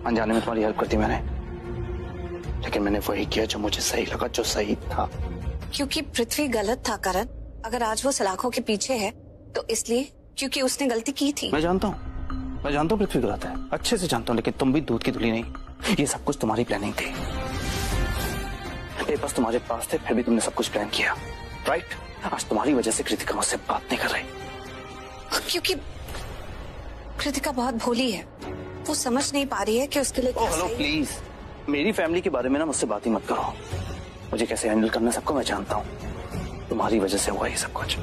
अनजाने में तुम्हारी हेल्प कर दी मैंने, लेकिन मैंने वही किया जो मुझे सही लगा, जो सही था। क्योंकि पृथ्वी गलत था करण। अगर आज वो सलाखों के पीछे है तो इसलिए क्योंकि उसने गलती की थी। मैं जानता हूँ पृथ्वी गलत है, अच्छे से जानता हूँ, लेकिन तुम भी दूध की धुली नहीं। ये सब कुछ तुम्हारी प्लानिंग थी। पेपर्स तुम्हारे पास थे, फिर भी तुमने सब कुछ प्लान किया, राइट? आज तुम्हारी वजह से कृतिका मुझसे बात नहीं कर रही। क्योंकि कृतिका बहुत भोली है, वो समझ नहीं पा रही है कि उसके लिए क्या हेलो सही। प्लीज, मेरी फैमिली के बारे में ना मुझसे बात ही मत करो। मुझे कैसे हैंडल करना सबको मैं जानता हूँ। तुम्हारी वजह से हुआ ये सब कुछ,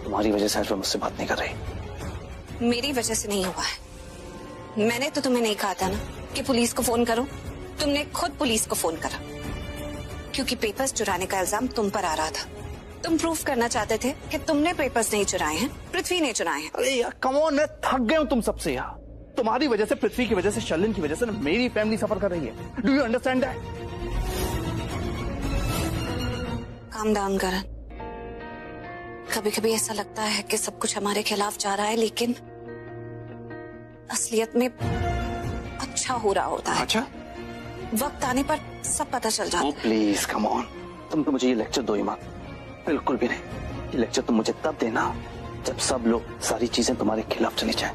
तुम्हारी वजह से आज वो मुझसे बात नहीं कर रही। मेरी वजह से नहीं हुआ है। मैंने तो तुम्हें नहीं कहा था ना कि पुलिस को फोन करो। तुमने खुद पुलिस को फोन करा क्योंकि पेपर्स चुराने का इल्जाम तुम पर आ रहा था। तुम प्रूफ करना चाहते थे कि तुमने पेपर्स नहीं चुराए हैं, पृथ्वी ने चुराए हैं। अरे यार कम ऑन, मैं थक गया हूँ तुम सबसे यार। तुम्हारी वजह से, पृथ्वी की वजह से, शर्लिन की वजह से ना मेरी फैमिली सफर कर रही है। Do you understand that? Calm down Karan. कभी कभी ऐसा लगता है कि सब कुछ हमारे खिलाफ जा रहा है, लेकिन असलियत में अच्छा हो रहा होता है। अच्छा, वक्त आने पर सब पता चल जाता है। प्लीज कम ऑन, तुम तो मुझे ये लेक्चर दो ही मत, बिल्कुल भी नहीं। ये लेक्चर तुम मुझे तब देना जब सब लोग, सारी चीजें तुम्हारे खिलाफ चली जाए।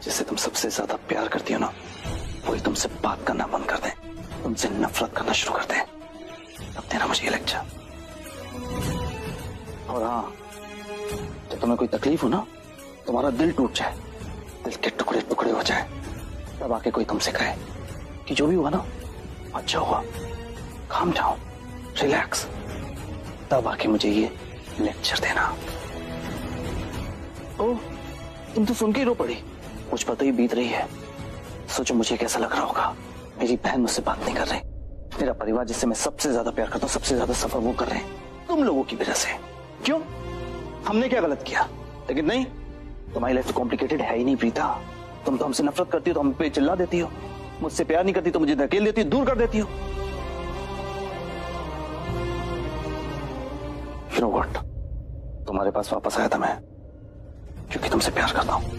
जिससे तुम सबसे ज्यादा प्यार करती हो ना, वही तुमसे बात करना बंद कर दे, तुमसे नफरत करना शुरू कर दे, तब देना मुझे ये लेक्चर। और हाँ, जब तुम्हें कोई तकलीफ हो ना, तुम्हारा दिल टूट जाए, दिल के टुकड़े टुकड़े हो जाए, तब आके कोई तुमसे कहे कि जो भी हुआ ना अच्छा हुआ, काम डाउन, रिलैक्स, तब आके मुझे ये लेक्चर देना। ओह, तुम तो सुन के ही रो पड़ी। मुझ पर तो ये बीत रही है। सोचो मुझे कैसा लग रहा होगा। मेरी बहन मुझसे बात नहीं कर रही, मेरा परिवार जिससे मैं सबसे ज्यादा प्यार करता हूँ, सबसे ज्यादा सफर वो कर रहे हैं तुम लोगों की वजह से। क्यों? हमने क्या गलत किया? लेकिन नहीं, तुम्हारी लाइफ तो कॉम्प्लिकेटेड है ही नहीं प्रीता। तुम तो हमसे नफरत करती हो तो हम पे चिल्ला देती हो, मुझसे प्यार नहीं करती तो मुझे धकेल देती हो, दूर कर देती हो। You know what? तुम्हारे पास वापस आया था मैं क्योंकि तुमसे प्यार करता हूं।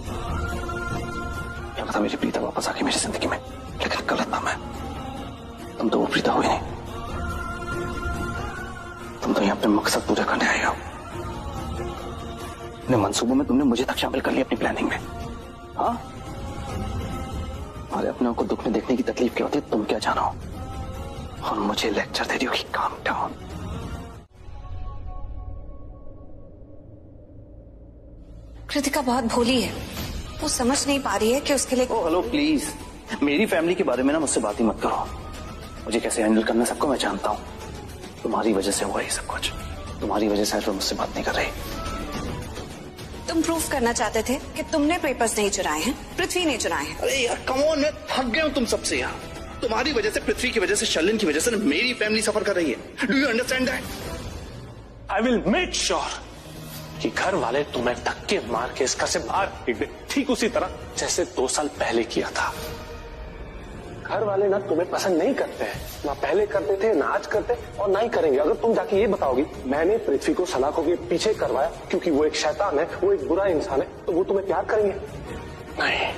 क्या पता मेरी प्रीता वापस आ गई मेरी जिंदगी में, लेकिन गलत ना मैं। तुम तो वो प्रीता हुई नहीं, तुम तो यहाँ अपने मकसद पूरे करने आए हो। अपने मंसूबों में तुमने मुझे तक शामिल कर लिया अपनी प्लानिंग में। हाँ, हमारे अपने को दुख में देखने की तकलीफ क्या होती है तुम क्या जानो, और मुझे लेक्चर दे रही हो कि काम डाउन। कृतिका बहुत भोली है, वो समझ नहीं पा रही है कि उसके लिए। ओ हेलो प्लीज, मेरी फैमिली के बारे में ना मुझसे बात ही मत करो। मुझे कैसे हैंडल करना सबको मैं जानता हूँ। तुम्हारी वजह से हुआ ये सब कुछ, तुम्हारी वजह से आज वो मुझसे बात नहीं कर रही। तुम प्रूफ करना चाहते थे कि तुमने पेपर्स नहीं चुराए हैं, पृथ्वी ने चुराए हैं। अरे यार कम ऑन, मैं थक गया हूँ तुम सबसे यार। तुम्हारी वजह से, पृथ्वी की वजह से, शर्लिन की वजह से ना मेरी फैमिली सफर कर रही है। Do you understand that? I will make sure कि घर वाले तुम्हें धक्के मार के इस घर से बाहर फेंक दे, ठीक उसी तरह जैसे 2 साल पहले किया था। घर वाले ना तुम्हें पसंद नहीं करते हैं, ना पहले करते थे, ना आज करते, और ना ही करेंगे। अगर तुम जाके ये बताओगी मैंने पृथ्वी को सलाखों के पीछे करवाया क्योंकि वो एक शैतान है, वो एक बुरा इंसान है, तो वो तुम्हें प्यार करेंगे? नहीं,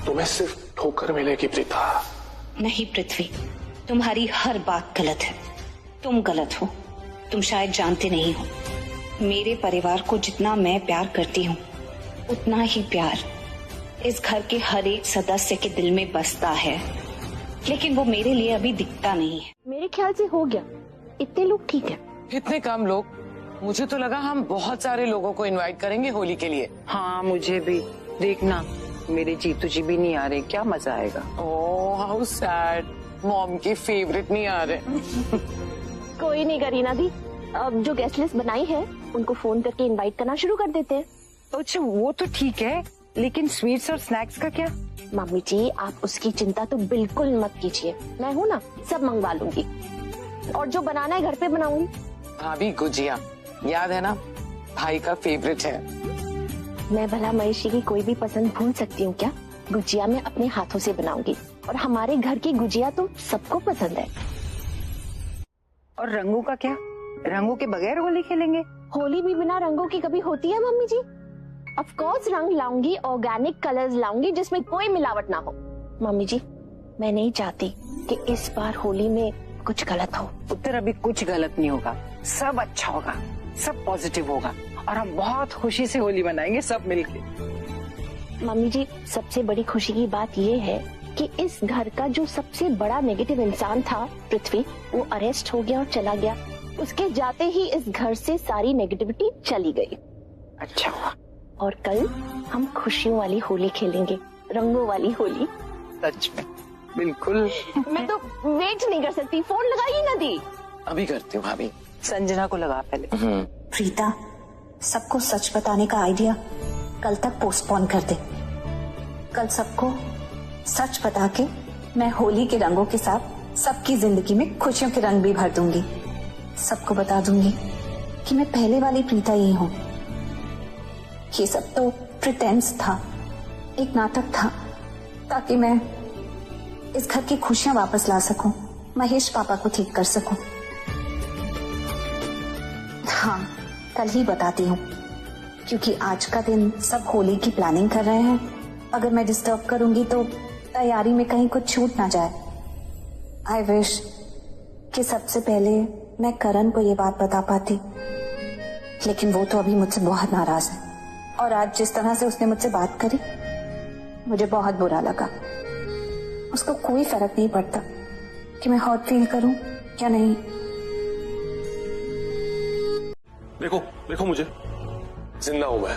तुम्हें सिर्फ ठोकर मिलेगी प्रीता। नहीं पृथ्वी, तुम्हारी हर बात गलत है। तुम गलत हो, तुम शायद जानते नहीं हो। मेरे परिवार को जितना मैं प्यार करती हूँ, उतना ही प्यार इस घर के हर एक सदस्य के दिल में बसता है, लेकिन वो मेरे लिए अभी दिखता नहीं है। मेरे ख्याल से हो गया, इतने लोग ठीक है। इतने कम लोग? मुझे तो लगा हम बहुत सारे लोगों को इनवाइट करेंगे होली के लिए। हाँ मुझे भी। देखना मेरे जीतू जी भी नहीं आ रहे, क्या मजा आएगा। ओह हाउ सैड, मॉम के फेवरेट नहीं आ रहे। कोई नहीं करीना दी, अब जो गेस्ट लिस्ट बनाई है उनको फोन करके इनवाइट करना शुरू कर देते हैं। अच्छा वो तो ठीक है, लेकिन स्वीट्स और स्नैक्स का क्या? मम्मी जी आप उसकी चिंता तो बिल्कुल मत कीजिए, मैं हूँ ना, सब मंगवा लूंगी, और जो बनाना है घर पे बनाऊंगी। भाभी गुजिया याद है ना, भाई का फेवरेट है। मैं भला महेशी की कोई भी पसंद भूल सकती हूँ क्या? गुजिया मैं अपने हाथों से बनाऊंगी, और हमारे घर की गुजिया तो सबको पसंद है। और रंगों का क्या? रंगों के बगैर होली खेलेंगे? होली भी बिना रंगों की कभी होती है मम्मी जी? ऑफ कोर्स रंग लाऊंगी, ऑर्गेनिक कलर्स लाऊंगी जिसमें कोई मिलावट ना हो। मम्मी जी, मैं नहीं चाहती कि इस बार होली में कुछ गलत हो। उत्तर अभी कुछ गलत नहीं होगा, सब अच्छा होगा, सब पॉजिटिव होगा और हम बहुत खुशी से होली मनाएंगे सब मिलके। मम्मी जी, सबसे बड़ी खुशी की बात ये है कि इस घर का जो सबसे बड़ा नेगेटिव इंसान था पृथ्वी, वो अरेस्ट हो गया और चला गया। उसके जाते ही इस घर से सारी नेगेटिविटी चली गई। अच्छा हुआ। और कल हम खुशियों वाली होली खेलेंगे, रंगों वाली होली। सच में बिल्कुल। मैं तो वेट नहीं कर सकती, फोन लगाई ना दी। अभी करती हूँ भाभी। संजना को लगा पहले। प्रीता, सबको सच बताने का आइडिया कल तक पोस्टपोन कर दे। कल सबको सच बता के मैं होली के रंगों के साथ सबकी जिंदगी में खुशियों के रंग भी भर दूंगी। सबको बता दूंगी कि मैं पहले वाली प्रीता ही हूँ। ये सब तो प्रिटेंस था, एक नाटक था, ताकि मैं इस घर की खुशियां वापस ला सकूं, महेश पापा को ठीक कर सकूं। हाँ, कल ही बताती हूँ, क्योंकि आज का दिन सब होली की प्लानिंग कर रहे हैं। अगर मैं डिस्टर्ब करूंगी तो तैयारी में कहीं कुछ छूट ना जाए। आई विश कि सबसे पहले मैं करण को ये बात बता पाती, लेकिन वो तो अभी मुझसे बहुत नाराज है। और आज जिस तरह से उसने मुझसे बात करी, मुझे बहुत बुरा लगा। उसको कोई फर्क नहीं पड़ता कि मैं हॉट फील करूं या नहीं। देखो देखो, मुझे जिंदा हूं मैं,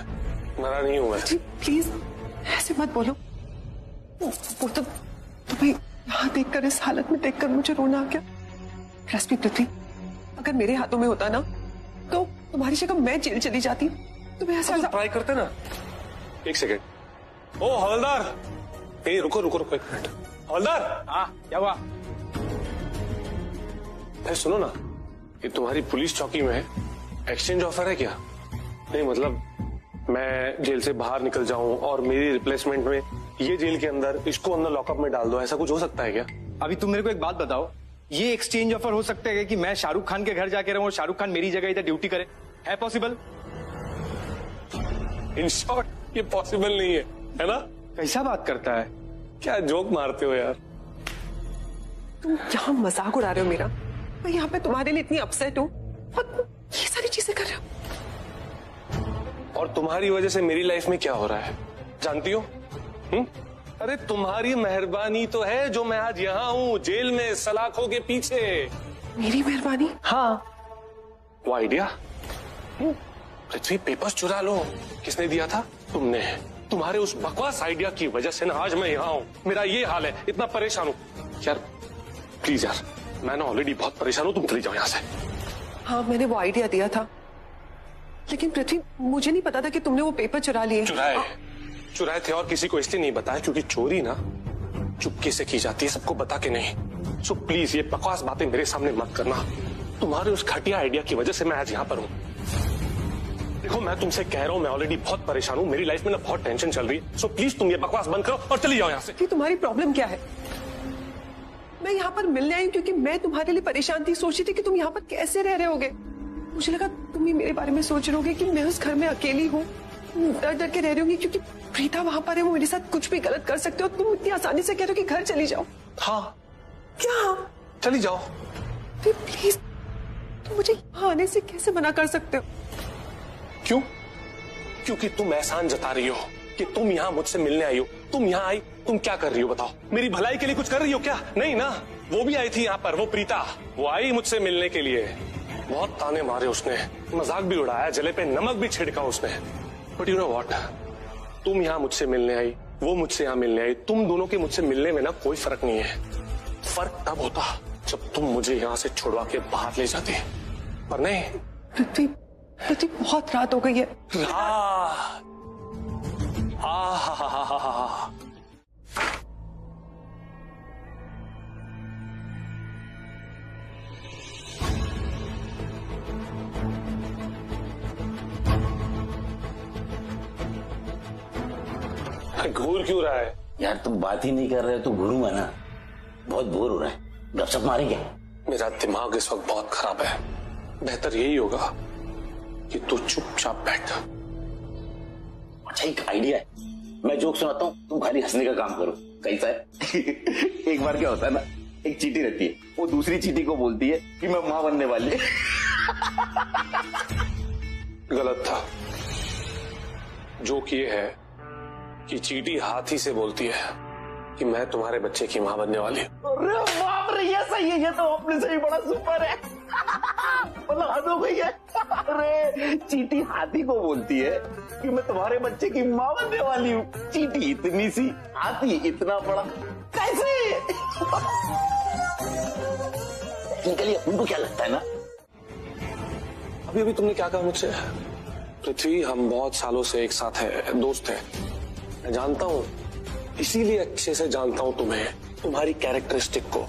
मरा नहीं हूं मैं। प्लीज ऐसे मत बोलो। वो तो तुम्हें यहाँ देखकर, इस हालत में देखकर मुझे रोना आ गया। ट्रस्ट मी पृथ्वी, अगर मेरे हाथों में होता ना तो तुम्हारी जगह मैं जेल चली जाती। तुम्हें ऐसा ट्राई करते ना। एक सेकेंड। ओ हवलदार, रुको रुको रुको एक मिनट। हवलदार। हाँ, क्या हुआ? सुनो ना, ये तुम्हारी पुलिस चौकी में एक्सचेंज ऑफर है क्या? नहीं मतलब मैं जेल से बाहर निकल जाऊं और मेरी रिप्लेसमेंट में ये जेल के अंदर, इसको अंदर लॉकअप में डाल दो, ऐसा कुछ हो सकता है क्या? अभी तुम मेरे को एक बात बताओ, ये एक्सचेंज ऑफर हो सकता है कि मैं शाहरुख खान के घर जाके रहूं और शाहरुख खान मेरी जगह इधर ड्यूटी करे? है पॉसिबल? इन शॉर्ट ये पॉसिबल नहीं है ना? कैसा बात करता है? क्या जोक मारते हो यार? तुम यहाँ मजाक उड़ा रहे हो मेरा। मैं यहाँ पे तुम्हारे लिए इतनी अपसेट हूँ और ये सारी चीजें कर रहे हो। और तुम्हारी वजह से मेरी लाइफ में क्या हो रहा है जानती हो? अरे तुम्हारी मेहरबानी तो है जो मैं आज यहाँ हूँ, जेल में सलाखों के पीछे। मेरी मेहरबानी? हाँ, वो आइडिया, पृथ्वी पेपर्स चुरा लो, किसने दिया था? तुमने। तुम्हारे उस बकवास आइडिया की वजह से ना आज मैं यहाँ हूँ, मेरा ये हाल है, इतना परेशान हूँ। यार प्लीज यार, मैं ना ऑलरेडी बहुत परेशान हूँ, तुम चली जाओ यहाँ से। हाँ, मैंने वो आइडिया दिया था, लेकिन पृथ्वी मुझे नहीं पता था कि तुमने वो पेपर चुरा लिए। चुराए थे और किसी को इसलिए नहीं बताया क्योंकि चोरी ना चुपके से की जाती है, सबको बता के नहीं। सो प्लीज ये बकवास बातें मेरे सामने मत करना। तुम्हारे उस घटिया आइडिया की वजह से मैं आज यहाँ पर हूँ। देखो मैं तुमसे कह रहा हूँ, मैं ऑलरेडी बहुत परेशान हूँ, मेरी लाइफ में ना बहुत टेंशन चल रही है। सो प्लीज तुम ये बकवास बंद करो और चली जाओ यहाँ से। तुम्हारी प्रॉब्लम क्या है? मैं यहाँ पर मिलने आई क्योंकि मैं तुम्हारे लिए परेशान थी, सोची थी कि तुम यहाँ पर कैसे रह रहे होगे। मुझे लगा तुम ही मेरे बारे में सोच रहे होगे कि मैं उस घर में अकेली हूँ, डर डर के रह रही होंगी क्योंकि प्रीता वहां पर है, वो मेरे साथ कुछ भी गलत कर सकते हो। तुम इतनी आसानी से कह रहे हो कि घर चली जाओ। हाँ, क्या चली जाओ? प्लीज, तुम मुझे यहाँ आने से कैसे मना कर सकते हो? क्यों? क्योंकि तुम एहसान जता रही हो कि तुम यहाँ मुझसे मिलने आई हो। तुम यहाँ आई, तुम क्या कर रही हो बताओ? मेरी भलाई के लिए कुछ कर रही हो क्या? नहीं ना, वो भी आई थी यहाँ पर, वो प्रीता, वो आई मुझसे मिलने के लिए। बहुत ताने मारे उसने, मजाक भी उड़ाया, जले पे नमक भी छिड़का उसने। बट यू नो व्हाट, तुम यहाँ मुझसे मिलने आई, वो मुझसे यहाँ मिलने आई, तुम दोनों के मुझसे मिलने में ना कोई फर्क नहीं है। फर्क तब होता जब तुम मुझे यहाँ से छुड़वा के बाहर ले जाती, पर नहीं। पृथ्वी, बहुत रात हो गई है। रात? घूर क्यों रहा है? यार तुम बात ही नहीं कर रहे हो तो घूरूंगा ना, बहुत बोर हो रहा है, गपशप मारेंगे। मेरा दिमाग इस वक्त बहुत खराब है, बेहतर यही होगा कि तू चुपचाप बैठ अच्छा एक आइडिया है, मैं जोक सुनाता हूँ, तुम खाली हंसने का काम करो। कैसा है? एक बार क्या होता है ना, एक चींटी रहती है, वो दूसरी चींटी को बोलती है कि मैं माँ बनने वाली है। गलत था। जोक ये है कि चींटी हाथी से बोलती है कि मैं तुम्हारे बच्चे की माँ बनने वाली हूँ। अरे बाप रे, ये सही है, ये तो अपने से ही बड़ा सुपर है। मतलब हद हो गई है। अरे चींटी हाथी को बोलती है कि मैं तुम्हारे बच्चे की माँ बनने वाली हूँ। चींटी इतनी सी, हाथी इतना बड़ा, कैसे? टेक्निकली उनको क्या लगता है ना। अभी अभी तुमने क्या कहा मुझसे? पृथ्वी, हम बहुत सालों से एक साथ हैं, दोस्त हैं। मैं जानता हूँ, इसीलिए अच्छे से जानता हूँ तुम्हें, तुम्हारी कैरेक्टरिस्टिक को,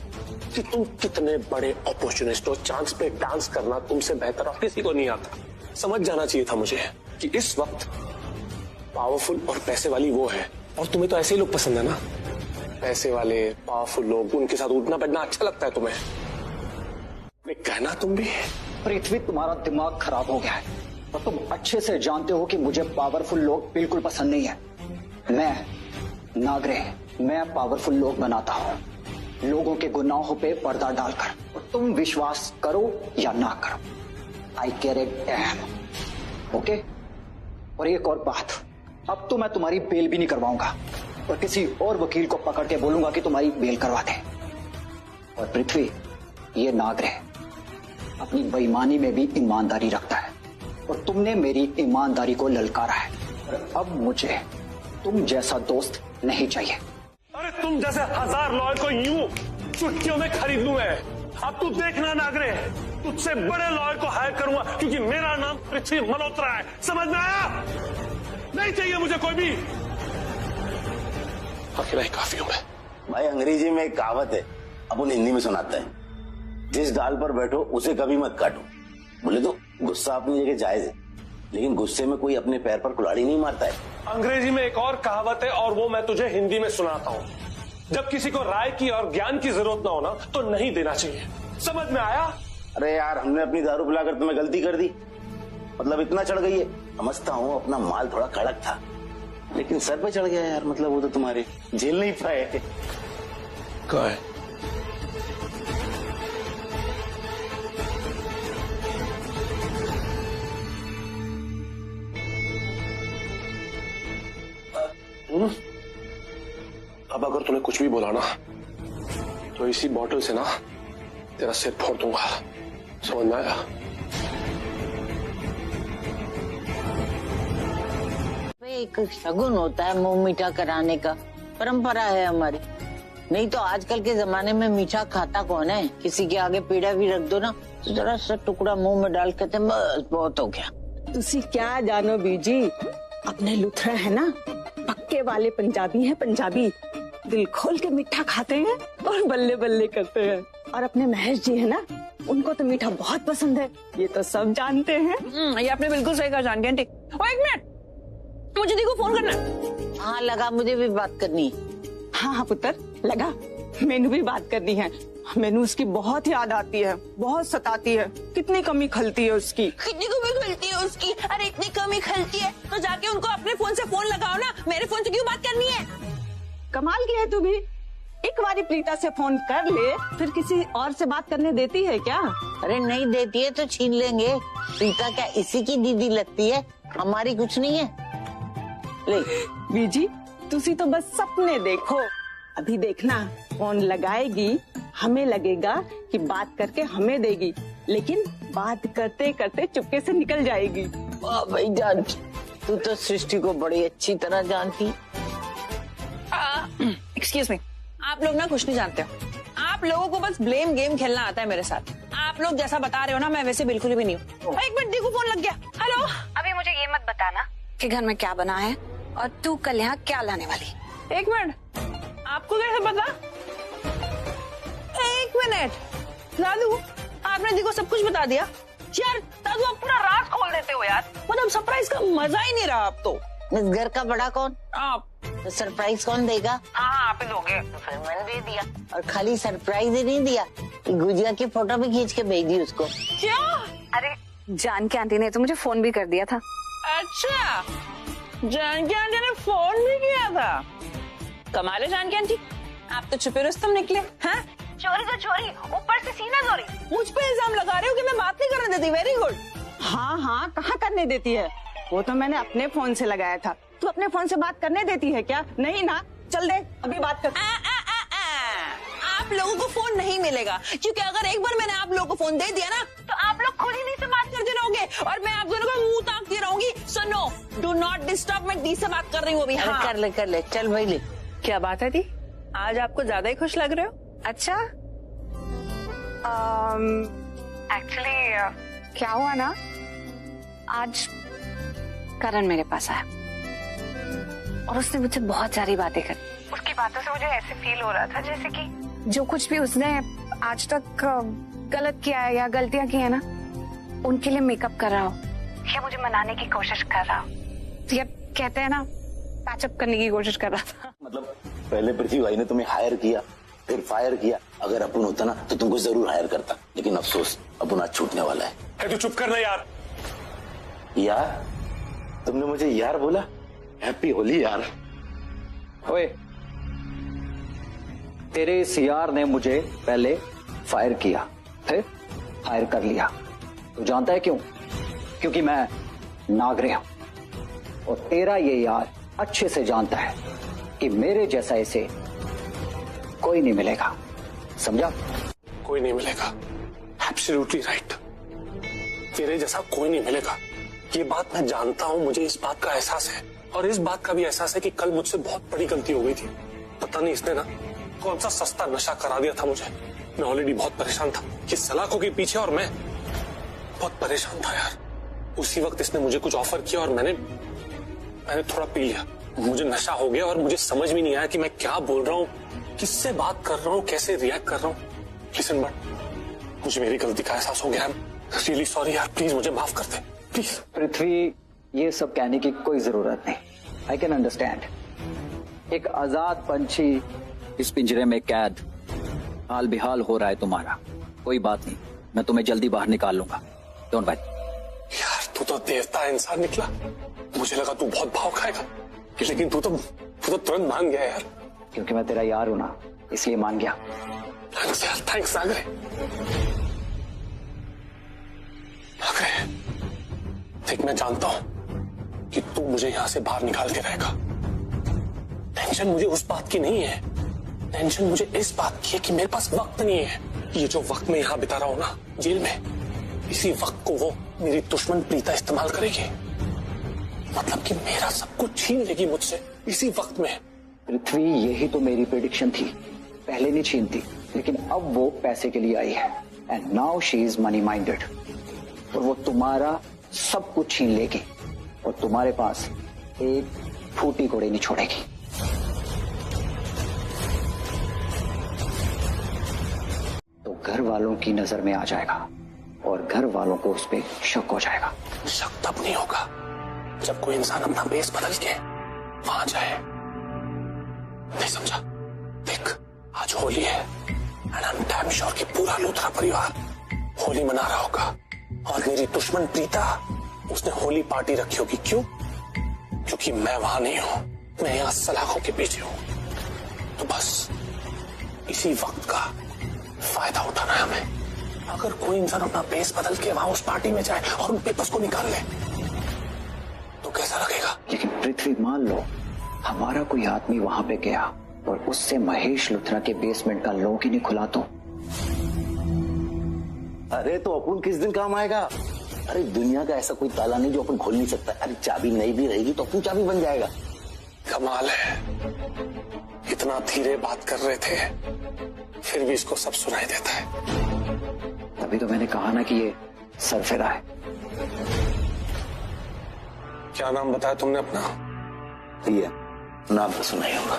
कि तुम कितने बड़े अपॉर्चुनिस्ट हो। चांस पे डांस करना तुमसे बेहतर और किसी को नहीं आता। समझ जाना चाहिए था मुझे कि इस वक्त पावरफुल और पैसे वाली वो है, और तुम्हें तो ऐसे ही लोग पसंद है ना, पैसे वाले पावरफुल लोग, उनके साथ उठना बैठना अच्छा लगता है तुम्हें। कहना तुम भी। पृथ्वी, तुम्हारा दिमाग खराब हो गया है और तुम अच्छे से जानते हो कि मुझे पावरफुल लोग बिल्कुल पसंद नहीं है। मैं नागरे, मैं पावरफुल लोग बनाता हूँ, लोगों के गुनाहों पे पर्दा डालकर। और तुम विश्वास करो या ना करो, आई केयर इट डैम। ओके? और एक और बात, अब तो मैं तुम्हारी बेल भी नहीं करवाऊंगा और किसी और वकील को पकड़ के बोलूंगा कि तुम्हारी बेल करवा दे। और पृथ्वी, ये नागरे अपनी बेईमानी में भी ईमानदारी रखता है और तुमने मेरी ईमानदारी को ललकारा है। और अब मुझे तुम जैसा दोस्त नहीं चाहिए। अरे तुम जैसे 1000 लॉयर को यूं चुटकियों में खरीद लूं मैं। अब तू देखना नागरे, तुझसे बड़े लॉयर को हायर करूंगा, क्योंकि मेरा नाम पृथ्वी मल्होत्रा है। समझ में आया? नहीं चाहिए मुझे कोई भी। अकेला ही काफी हूं मैं। भाई अंग्रेजी में एक कहावत है, अपन हिंदी में सुनाते हैं, जिस डाल पर बैठो उसे कभी मत काटो। बोले तो गुस्सा अपनी जगह जायज है, लेकिन गुस्से में कोई अपने पैर पर कुल्हाड़ी नहीं मारता है। अंग्रेजी में एक और कहावत है, और वो मैं तुझे हिंदी में सुनाता हूँ। जब किसी को राय की और ज्ञान की जरूरत ना हो ना, तो नहीं देना चाहिए। समझ में आया? अरे यार, हमने अपनी दारू पिलाकर तुम्हें गलती कर दी, मतलब इतना चढ़ गई है। समझता हूँ अपना माल थोड़ा कड़क था, लेकिन सर पे चढ़ गया यार। मतलब वो तो तुम्हारे झेल नहीं पाए। कहाँ है? अब अगर तूने कुछ भी बोला ना, तो इसी बॉटल से ना तेरा सिर फोड़ दूंगा। समझ में आया? एक शगुन होता है मुंह मीठा कराने का, परंपरा है हमारी। नहीं तो आजकल के जमाने में मीठा खाता कौन है? किसी के आगे पीड़ा भी रख दो ना, तो जरा सा टुकड़ा मुंह में डाल के बस बहुत हो गया। तुसी क्या जानो बीजी, अपने लुथरा है ना, पक्के वाले पंजाबी हैं। पंजाबी दिल खोल के मीठा खाते हैं और बल्ले बल्ले करते हैं। और अपने महेश जी है ना, उनको तो मीठा बहुत पसंद है, ये तो सब जानते हैं। ये आपने बिल्कुल सही कहा जानकी आंटी। ओ एक मिनट, मुझे देखो फोन करना है। हाँ लगा, मुझे भी बात करनी। हाँ हाँ पुत्र लगा, मैनू भी बात करनी है। मैनू उसकी बहुत याद आती है, बहुत सताती है। कितनी कमी खलती है उसकी। कितनी कमी खलती है उसकी? अरे इतनी कमी खलती है तो जाके उनको अपने फोन से फोन लगाओ ना, मेरे फोन से क्यों बात करनी है? कमाल की है तू भी, एक बारी प्रीता से फोन कर ले, फिर किसी और से बात करने देती है क्या? अरे नहीं देती है तो छीन लेंगे। प्रीता क्या इसी की दीदी लगती है? हमारी कुछ नहीं है। ले बीजी, तुसी तो बस सपने देखो। अभी देखना, फोन लगाएगी, हमें लगेगा कि बात करके हमें देगी, लेकिन बात करते करते चुपके से निकल जाएगी। वाह भाई जान, तू तो सृष्टि को बड़ी अच्छी तरह जानती। एक्सक्यूज मी, आप लोग ना कुछ नहीं जानते हो। आप लोगों को बस ब्लेम गेम खेलना आता है मेरे साथ। आप लोग जैसा बता रहे हो ना, मैं वैसे बिल्कुल भी नहीं हूँ। एक मिनट देखो, फोन लग गया। हेलो। अभी मुझे ये मत बताना कि घर में क्या बना है और तू कल यहाँ क्या लाने वाली। एक मिनट, आपको कैसे पता? एक मिनट दादू, आपने दी को सब कुछ बता दिया? यार दादू, आप पूरा राज खोल देते हो यार। मतलब सरप्राइज का मजा ही नहीं रहा अब तो। इस घर का बड़ा कौन? आप। तो सरप्राइज कौन देगा? हाँ आप ही दोगे। तो फिर मैंने दे दिया, और खाली सरप्राइज ही नहीं दिया, गुजिया की फोटो भी खींच के भेज दी उसको। क्या? अरे जानकी आंटी ने तो मुझे फोन भी कर दिया था। अच्छा, जानकी आंटी ने फोन भी किया था। कमाल है जानकी आंटी, आप तो छुपे रुस्तम निकले हैं। चोरी तो चोरी, ऊपर से सीना चोरी। मुझ पे इल्जाम लगा रहे हो कि मैं बात नहीं करने देती। Very good. हाँ हाँ, कहाँ करने देती है? वो तो मैंने अपने फोन से लगाया था। तू अपने फोन से बात करने देती है क्या? नहीं ना, चल दे अभी बात कर। आप लोगों को फोन नहीं मिलेगा, क्योंकि अगर एक बार मैंने आप लोगों को फोन दे दिया ना तो आप लोग खुद ही दी से बात करते रहोगे और मैं आप दोनों का मुंह ताकती रहूंगी। So no, do not disturb. मैं दी से बात कर रही हूँ अभी। हाँ। कर ले चल भाई ले। क्या बात है दी, आज आपको ज्यादा ही खुश लग रहे हो? अच्छा, एक्चुअली क्या हुआ ना, आज करण मेरे पास आया और उसने मुझसे बहुत सारी बातें करी। उसकी बातों से मुझे ऐसे फील हो रहा था जैसे कि जो कुछ भी उसने आज तक गलत किया है या गलतियां की है ना, उनके लिए मेकअप कर रहा हो या मुझे मनाने की कोशिश कर रहा हो, या कहते हैं ना पैचअप करने की कोशिश कर रहा था। मतलब पहले पृथ्वी भाई ने तुम्हें हायर किया, फिर फायर किया। अगर अपुन होता ना तो तुमको जरूर हायर करता, लेकिन अफसोस अपुन आज छूटने वाला है। तू चुप करना यार। यार, तुमने मुझे यार बोला? हैप्पी होली यार। ओए, तेरे इस यार ने मुझे पहले फायर किया, फिर हायर कर लिया। तू जानता है क्यों? क्योंकि मैं नागरे हूं और तेरा ये यार अच्छे से जानता है कि मेरे जैसा इसे कोई नहीं मिलेगा। समझा? कोई नहीं मिलेगा। Absolutely right. तेरे जैसा कोई नहीं मिलेगा, ये बात मैं जानता हूँ। मुझे इस बात का एहसास है और इस बात का भी एहसास है कि कल मुझसे बहुत बड़ी गलती हो गई थी। पता नहीं इसने ना कौन सा सस्ता नशा करा दिया था मुझे। मैं ऑलरेडी बहुत परेशान था, ये सलाखों के पीछे, और मैं बहुत परेशान था यार। उसी वक्त इसने मुझे कुछ ऑफर किया और मैंने थोड़ा पी लिया। मुझे नशा हो गया और मुझे समझ भी नहीं आया कि मैं क्या बोल रहा हूँ, किससे बात कर रहा हूँ, कैसे रिएक्ट कर रहा हूँ। लिसन बट, मुझे मेरी गलती का एहसास हो गया। रियली सॉरी यार, प्लीज मुझे माफ कर दे प्लीज। पृथ्वी, ये सब कहने की कोई जरूरत नहीं। I can understand. एक आजाद पंछी इस पिंजरे में कैद, हाल बेहाल हो रहा है तुम्हारा। कोई बात नहीं, मैं तुम्हें जल्दी बाहर निकाल लूंगा। Don't worry. यार तू तो देवता इंसान निकला। मुझे लगा तू बहुत भाव खाएगा, लेकिन तू तो तुरंत मान गया यार। क्योंकि मैं तेरा यार हूं ना, इसलिए मान गया। थैंक्स यार, थैंक्स नागरे। नागरे, देख मैं जानता हूं कि तू मुझे यहां से बाहर निकाल के रहेगा। टेंशन मुझे उस बात की नहीं है, टेंशन मुझे इस बात की है कि मेरे पास वक्त नहीं है। ये जो वक्त मैं यहाँ बिता रहा हूँ ना जेल में, इसी वक्त को वो मेरी दुश्मन प्रीता इस्तेमाल करेगी। मतलब कि मेरा सब कुछ छीन लेगी मुझसे इसी वक्त में। पृथ्वी, यही तो मेरी प्रेडिक्शन थी। पहले नहीं छीनती, लेकिन अब वो पैसे के लिए आई है। And now she is money minded. और वो तुम्हारा सब कुछ छीन लेगी और तुम्हारे पास एक फूटी कोड़े नहीं छोड़ेगी। तो घर वालों की नजर में आ जाएगा और घर वालों को उस पर शक हो जाएगा। शक तब नहीं होगा जब कोई इंसान अपना बेस बदल के वहां जाए। नहीं समझा? देख, आज होली है and I am damn sure कि पूरा लूथरा परिवार होली मना रहा होगा और मेरी दुश्मन प्रीता, उसने होली पार्टी रखी होगी। क्यों? क्योंकि मैं वहां नहीं हूं, मैं यहां सलाखों के पीछे हूं। तो बस इसी वक्त का फायदा उठाना है हमें। अगर कोई इंसान अपना बेस बदल के वहां उस पार्टी में जाए और उन पेपर्स को निकाल ले तो कैसा लगेगा? लेकिन पृथ्वी, मान लो हमारा कोई आदमी वहां पे गया और उससे महेश लुथरा के बेसमेंट का लॉक ही नहीं खुला तो? अरे तो अपुन किस दिन काम आएगा? अरे दुनिया का ऐसा कोई ताला नहीं जो अपन खोल नहीं सकता। अरे चाबी नहीं भी रहेगी तो अपन चाबी बन जाएगा। कमाल है, इतना धीरे बात कर रहे थे फिर भी इसको सब सुनाई देता है। तभी तो मैंने कहा ना कि ये सरफेरा है। क्या नाम बताया तुमने अपना? पीएम। नाम तो सुना ही होगा।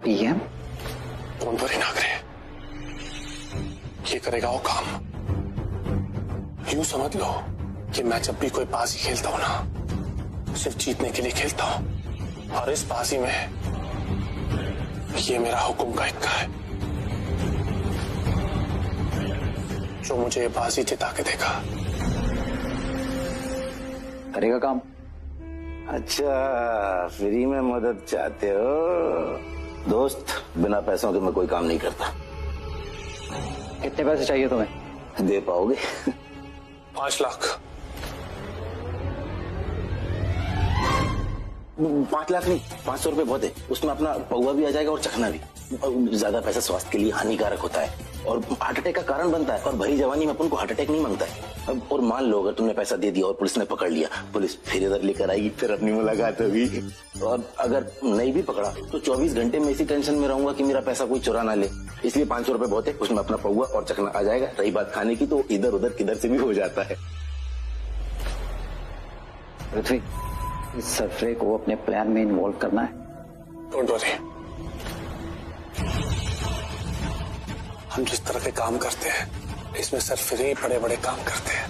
पीएम? डोंट वरी नागरे, ये करेगा वो काम। यूं समझ लो कि मैं जब भी कोई बाजी खेलता हूं ना, सिर्फ जीतने के लिए खेलता हूं। और इस बाजी में ये मेरा हुक्म का इक्का है। जो मुझे ये बाजी जिता के देगा करेगा काम। अच्छा, फ्री में मदद चाहते हो? दोस्त, बिना पैसों के मैं कोई काम नहीं करता। कितने पैसे चाहिए तुम्हें? दे पाओगे? 5 लाख। 5 लाख नहीं, 500 रुपए बहुत है। उसमें अपना पौवा भी आ जाएगा और चखना भी। ज्यादा पैसा स्वास्थ्य के लिए हानिकारक होता है और हार्ट अटैक का कारण बनता है, और भरी जवानी में अपन को हार्ट अटैक नहीं मांगता है। अब और मान लो अगर तुमने पैसा दे दिया और पुलिस ने पकड़ लिया, पुलिस फिर इधर लेकर आएगी, फिर अपनी मुलाकात होगी। और अगर नहीं भी पकड़ा तो 24 घंटे में इसी टेंशन में रहूंगा कि मेरा पैसा कोई चुरा ना ले। इसलिए 500 रुपए बहुत है, उसमें अपना पौवा और चखना आ जाएगा। रही बात खाने की, तो इधर उधर किधर से भी हो जाता है। पृथ्वी, इस सरफरे को अपने प्लान में इन्वॉल्व करना है। डोंट वरी, हम जिस तरह के काम करते हैं इसमें सरफरे बड़े बड़े काम करते हैं।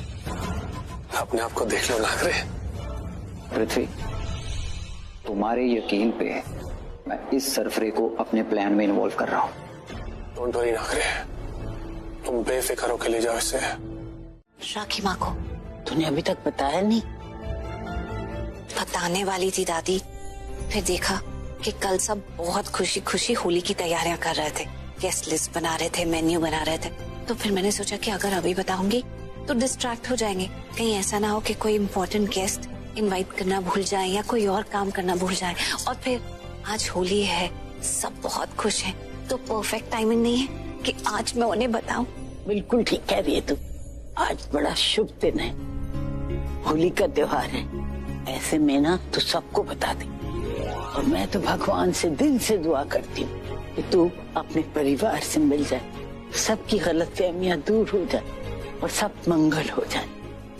अपने आप को देख लो नागरे। पृथ्वी, तुम्हारे यकीन पे मैं इस सरफरे को अपने प्लान में इन्वॉल्व कर रहा हूँ। डोंट वरी नागरे, तुम बेफिक्र होकर ले जाओ इसे। राखी माँ को तूने अभी तक बताया नहीं? बताने वाली थी दादी, फिर देखा कि कल सब बहुत खुशी खुशी होली की तैयारियां कर रहे थे, गेस्ट लिस्ट बना रहे थे, मेन्यू बना रहे थे। तो फिर मैंने सोचा कि अगर अभी बताऊंगी तो डिस्ट्रैक्ट हो जाएंगे, कहीं ऐसा ना हो कि कोई इम्पोर्टेंट गेस्ट इनवाइट करना भूल जाए या कोई और काम करना भूल जाए। और फिर आज होली है, सब बहुत खुश हैं, तो परफेक्ट टाइमिंग नहीं है कि आज मैं उन्हें बताऊं। बिल्कुल ठीक कह रही है तू, आज बड़ा शुभ दिन है, होली का त्योहार है। ऐसे में ना तू सबको बता दे। और मैं तो भगवान से दिल से दुआ करती हूँ कि तू अपने परिवार से मिल जाए, सबकी गलतफहमियां दूर हो जाए और सब मंगल हो जाए।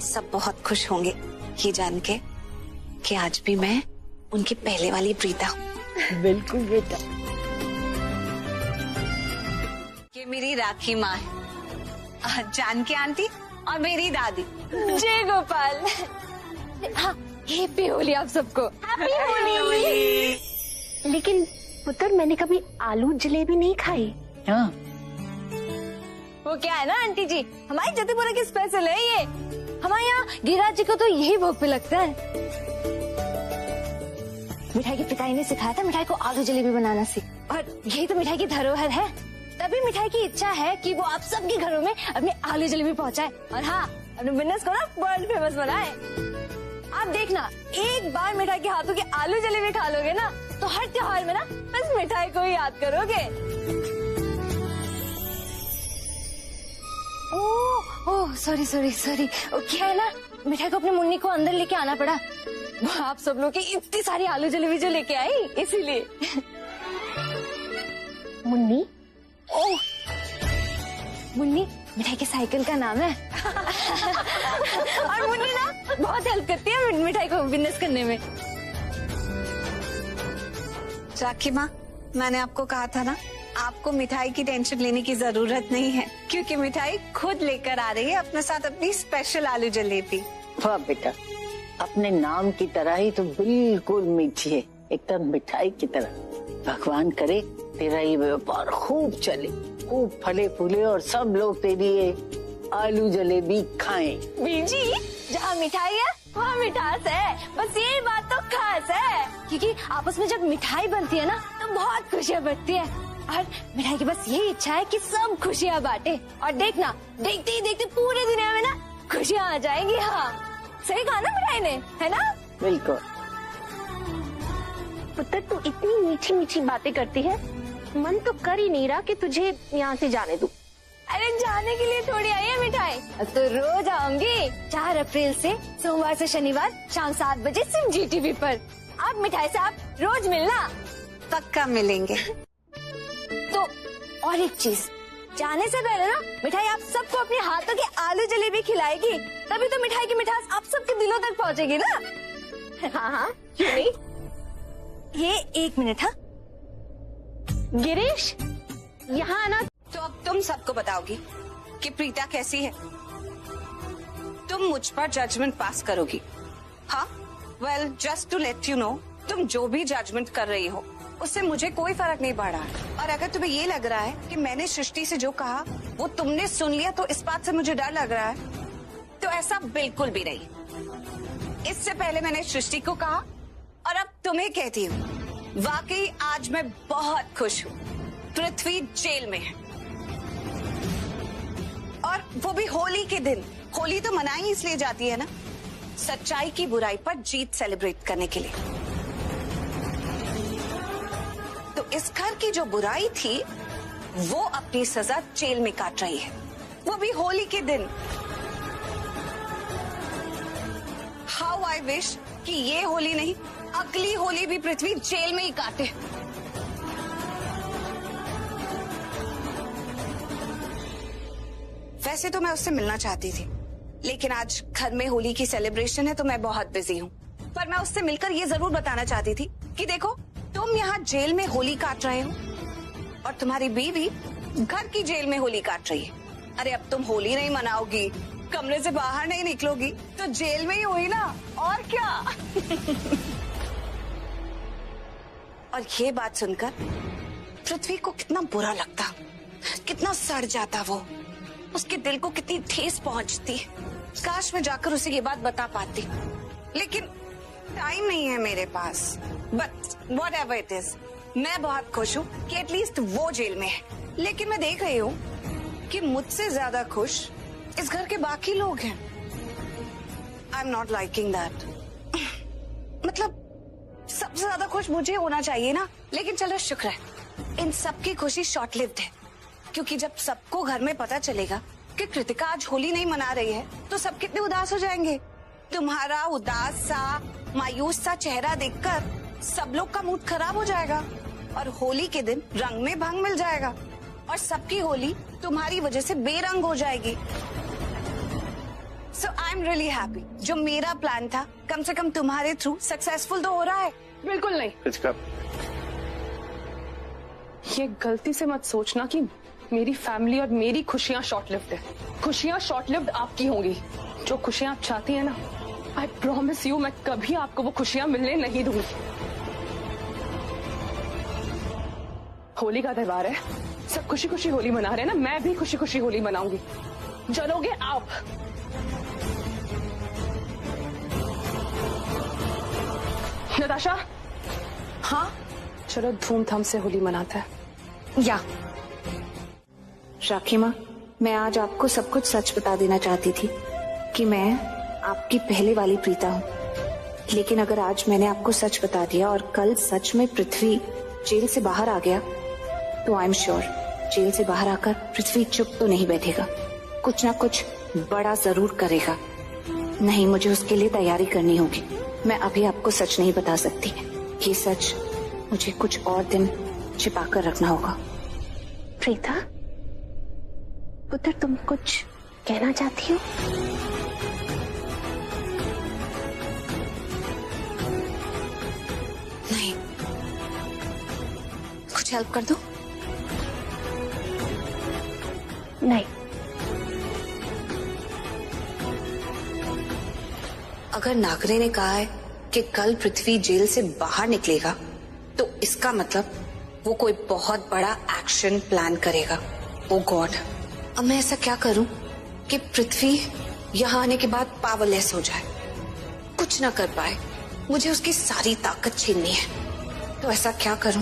सब बहुत खुश होंगे ये जान के कि आज भी मैं उनकी पहले वाली प्रीता हूँ। बिल्कुल बेटा। ये मेरी राखी माँ है, जानकी आंटी और मेरी दादी। जय गोपाल। हाँ, हैप्पी होली आप सबको। हैप्पी होली। लेकिन पुत्र, मैंने कभी आलू जलेबी नहीं खाई। हाँ, वो क्या है ना आंटी जी, हमारी जतीपुरा की स्पेशल है ये। हमारे यहाँ गिरिराज जी को तो यही भोग पे लगता है। मिठाई के पिताई ने सिखाया था मिठाई को आलू जलेबी बनाना सीख, और यही तो मिठाई की धरोहर है। तभी मिठाई की इच्छा है कि वो आप सबके घरों में अपनी आलू जलेबी पहुँचाए, और हाँ, अपने बिजनेस को ना वर्ल्ड फेमस बनाए। आप देखना, एक बार मिठाई के हाथों की आलू जलेबी खा लोगे ना, तो हर त्योहार में ना बस मिठाई को ही याद करोगे। ओह सॉरी सॉरी सॉरी, क्या है ना, मिठाई को अपने मुन्नी को अंदर लेके आना पड़ा। वो आप सब लोग की इतनी सारी आलू जलेबी जो लेके आई, इसीलिए। मुन्नी? ओह, मुन्नी मिठाई के साइकिल का नाम है। और मुन्नी ना बहुत हेल्प करती है मिठाई को बिजनेस करने में। राखी माँ, मैंने आपको कहा था ना, आपको मिठाई की टेंशन लेने की जरूरत नहीं है, क्योंकि मिठाई खुद लेकर आ रही है अपने साथ अपनी स्पेशल आलू जलेबी। वाह बेटा, अपने नाम की तरह ही तो बिल्कुल मीठी है, एकदम मिठाई की तरह। भगवान करे तेरा ये व्यापार खूब चले, खूब फले फूले और सब लोग तेरी ये आलू जलेबी खाएं। बीजी, जहाँ मिठाई है वहाँ मिठास है, बस यही बात तो खास है। क्योंकि आपस में जब मिठाई बनती है ना, तो बहुत खुशियाँ बढ़ती है। और मिठाई की बस यही इच्छा है कि सब खुशियाँ बांटे। और देखना, देखते ही देखते पूरे दुनिया में ना खुशियाँ आ जाएंगी। हाँ, सही कहा ना मिठाई ने, है ना? बिल्कुल। पुत्र, तू इतनी मीठी मीठी बातें करती है, मन तो कर ही नहीं रहा कि तुझे यहाँ से जाने दूं। अरे जाने के लिए थोड़ी आई है मिठाई, तो रोज आऊंगी। 4 अप्रैल से सोमवार से शनिवार शाम 7 बजे सिर्फ GTV पर। आप मिठाई से आप रोज मिलना। पक्का मिलेंगे। तो और एक चीज, जाने से पहले ना मिठाई आप सबको अपने हाथों की आलू जलेबी खिलाएगी, तभी तो मिठाई की मिठास आप सबके दिलों तक पहुँचेगी ना। हाँ हाँ, क्यों नहीं। ये 1 मिनट। हाँ गिरीश, यहाँ आना। तो अब तुम सबको बताओगी कि प्रीता कैसी है। तुम मुझ पर जजमेंट पास करोगी। हाँ, well, just to let you know, तुम जो भी जजमेंट कर रही हो उससे मुझे कोई फर्क नहीं पड़ रहा है। और अगर तुम्हें ये लग रहा है कि मैंने सृष्टि से जो कहा वो तुमने सुन लिया तो इस बात से मुझे डर लग रहा है, तो ऐसा बिल्कुल भी नहीं। इससे पहले मैंने सृष्टि को कहा तुम्हें कहती हूँ, वाकई आज मैं बहुत खुश हूँ। पृथ्वी जेल में है, और वो भी होली के दिन। होली तो मनाई इसलिए जाती है ना, सच्चाई की बुराई पर जीत सेलिब्रेट करने के लिए। तो इस घर की जो बुराई थी वो अपनी सजा जेल में काट रही है, वो भी होली के दिन। हाउ आई विश कि ये होली नहीं, अगली होली भी पृथ्वी जेल में ही काटे। वैसे तो मैं उससे मिलना चाहती थी, लेकिन आज घर में होली की सेलिब्रेशन है तो मैं बहुत बिजी हूँ। पर मैं उससे मिलकर ये जरूर बताना चाहती थी कि देखो, तुम यहाँ जेल में होली काट रहे हो और तुम्हारी बीवी घर की जेल में होली काट रही है। अरे अब तुम होली नहीं मनाओगी, कमरे से बाहर नहीं निकलोगी, तो जेल में ही हुई ना, और क्या। और ये बात सुनकर पृथ्वी को कितना बुरा लगता, कितना सड़ जाता वो, उसके दिल को कितनी ठेस पहुंचती। काश मैं जाकर उसे ये बात बता पाती, लेकिन टाइम नहीं है मेरे पास। बट व्हाटएवर इट इज, मैं बहुत खुश हूँ कि एटलीस्ट वो जेल में है। लेकिन मैं देख रही हूँ कि मुझसे ज्यादा खुश इस घर के बाकी लोग हैं। I am not liking that. मतलब सबसे ज्यादा खुश मुझे होना चाहिए ना, लेकिन चलो शुक्र है, इन सबकी खुशी शॉर्ट लिव्ड है। क्योंकि जब सबको घर में पता चलेगा कि कृतिका आज होली नहीं मना रही है, तो सब कितने उदास हो जाएंगे। तुम्हारा उदास सा, मायूस सा चेहरा देखकर सब लोग का मूड खराब हो जाएगा, और होली के दिन रंग में भंग मिल जाएगा, और सबकी होली तुम्हारी वजह से बेरंग हो जाएगी। सो आई एम रियली हैप्पी, जो मेरा प्लान था कम से कम तुम्हारे थ्रू सक्सेसफुल तो हो रहा है। बिल्कुल नहीं, ये गलती से मत सोचना कि मेरी फैमिली और मेरी खुशियां शॉर्ट लिव्ड है। खुशियां शॉर्ट लिव्ड आपकी होंगी। जो खुशियां आप चाहती हैं ना, आई प्रॉमिस यू, मैं कभी आपको वो खुशियां मिलने नहीं दूंगी। होली का त्योहार है, सब खुशी खुशी होली मना रहे हैं ना, मैं भी खुशी खुशी होली मनाऊंगी। जलोगे आप। नताशा, हाँ चलो धूमधाम से होली मनाते हैं। या राखी माँ, मैं आज आपको सब कुछ सच बता देना चाहती थी कि मैं आपकी पहले वाली प्रीता हूँ। लेकिन अगर आज मैंने आपको सच बता दिया और कल सच में पृथ्वी जेल से बाहर आ गया, तो आई एम श्योर जेल से बाहर आकर पृथ्वी चुप तो नहीं बैठेगा, कुछ ना कुछ बड़ा जरूर करेगा। नहीं, मुझे उसके लिए तैयारी करनी होगी। मैं अभी आपको सच नहीं बता सकती, ये सच मुझे कुछ और दिन छिपा कर रखना होगा। प्रीता पुत्र, तुम कुछ कहना चाहती हो? नहीं, कुछ हेल्प कर दो। नहीं, अगर नागरे ने कहा है कि कल पृथ्वी जेल से बाहर निकलेगा, तो इसका मतलब वो कोई बहुत बड़ा एक्शन प्लान करेगा। ओ गॉड, अब मैं ऐसा क्या करूं कि पृथ्वी यहाँ आने के बाद पावरलेस हो जाए, कुछ ना कर पाए, मुझे उसकी सारी ताकत छीननी है। तो ऐसा क्या करूं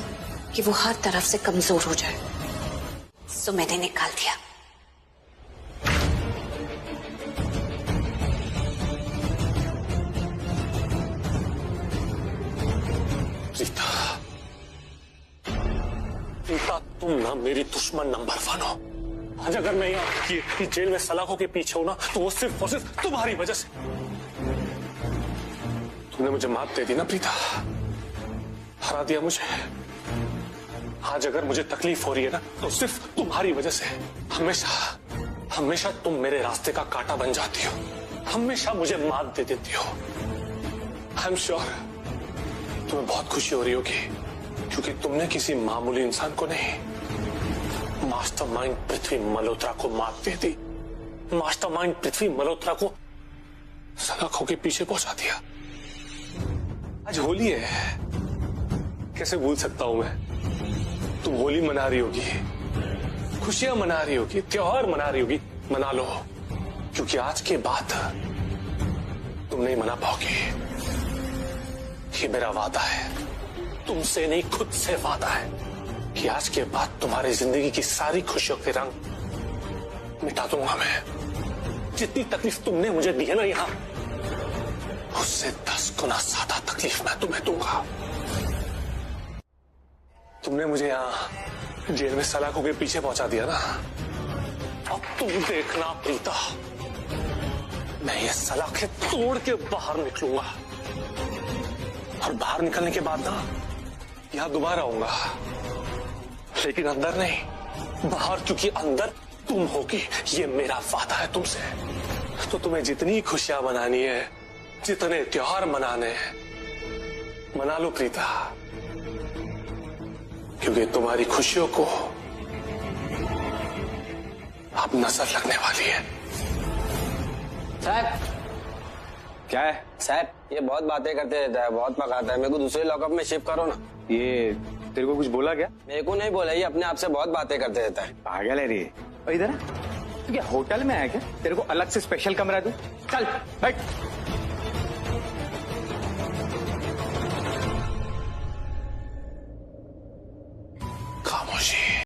कि वो हर तरफ से कमजोर हो जाए। सो मैंने निकाल दिया। प्रीता, तुम ना मेरी दुश्मन नंबर 1 हो। आज अगर मैं यहाँ की जेल में सलाखों के पीछे हूं ना, तो वो सिर्फ और सिर्फ तुम्हारी वजह से। तुमने मुझे मात दे दी ना प्रीता, हरा दिया मुझे। आज अगर मुझे तकलीफ हो रही है ना, तो सिर्फ तुम्हारी वजह से। हमेशा हमेशा तुम मेरे रास्ते का कांटा बन जाती हो, हमेशा मुझे मात दे देती हो। आई एम श्योर तुम्हें बहुत खुशी हो रही होगी, क्योंकि तुमने किसी मामूली इंसान को नहीं, मास्टरमाइंड पृथ्वी मल्होत्रा को मात दे दी। मास्टरमाइंड पृथ्वी मल्होत्रा को सलाखों के पीछे पहुंचा दिया। आज होली है, कैसे भूल सकता हूं मैं। तुम होली मना रही होगी, खुशियां मना रही होगी, त्योहार मना रही होगी, मना लो, क्योंकि आज के बाद तुम नहीं मना पाओगी। ये मेरा वादा है, तुमसे नहीं खुद से वादा है कि आज के बाद तुम्हारी जिंदगी की सारी खुशियों के रंग मिटा दूंगा मैं। जितनी तकलीफ तुमने मुझे दी है ना यहाँ, उससे 10 गुना ज्यादा तकलीफ मैं तुम्हें दूंगा। तुमने मुझे यहाँ जेल में सलाखों के पीछे पहुंचा दिया ना, अब तुम देखना प्रीता, मैं ये सलाखें तोड़ के बाहर निकलूंगा और बाहर निकलने के बाद ना यहां दोबारा आऊंगा, लेकिन अंदर नहीं, बाहर, क्योंकि अंदर तुम होगी, ये मेरा वादा है तुमसे। तो तुम्हें जितनी खुशियां मनानी है, जितने त्योहार मनाने हैं, मना लो प्रीता, क्योंकि तुम्हारी खुशियों को अब नजर लगने वाली है। साहब क्या है? साहब ये बहुत बातें करते रहता है, बहुत पकाता है, मेरे को दूसरे लॉकअप में शिफ्ट करो ना। ये तेरे को कुछ बोला क्या? मेरे को नहीं बोला, ये अपने आप से बहुत बातें करते रहता है। पागल है रे। इधर तू क्या होटल में आया क्या? तेरे को अलग से स्पेशल कमरा दूं? चल बैठ।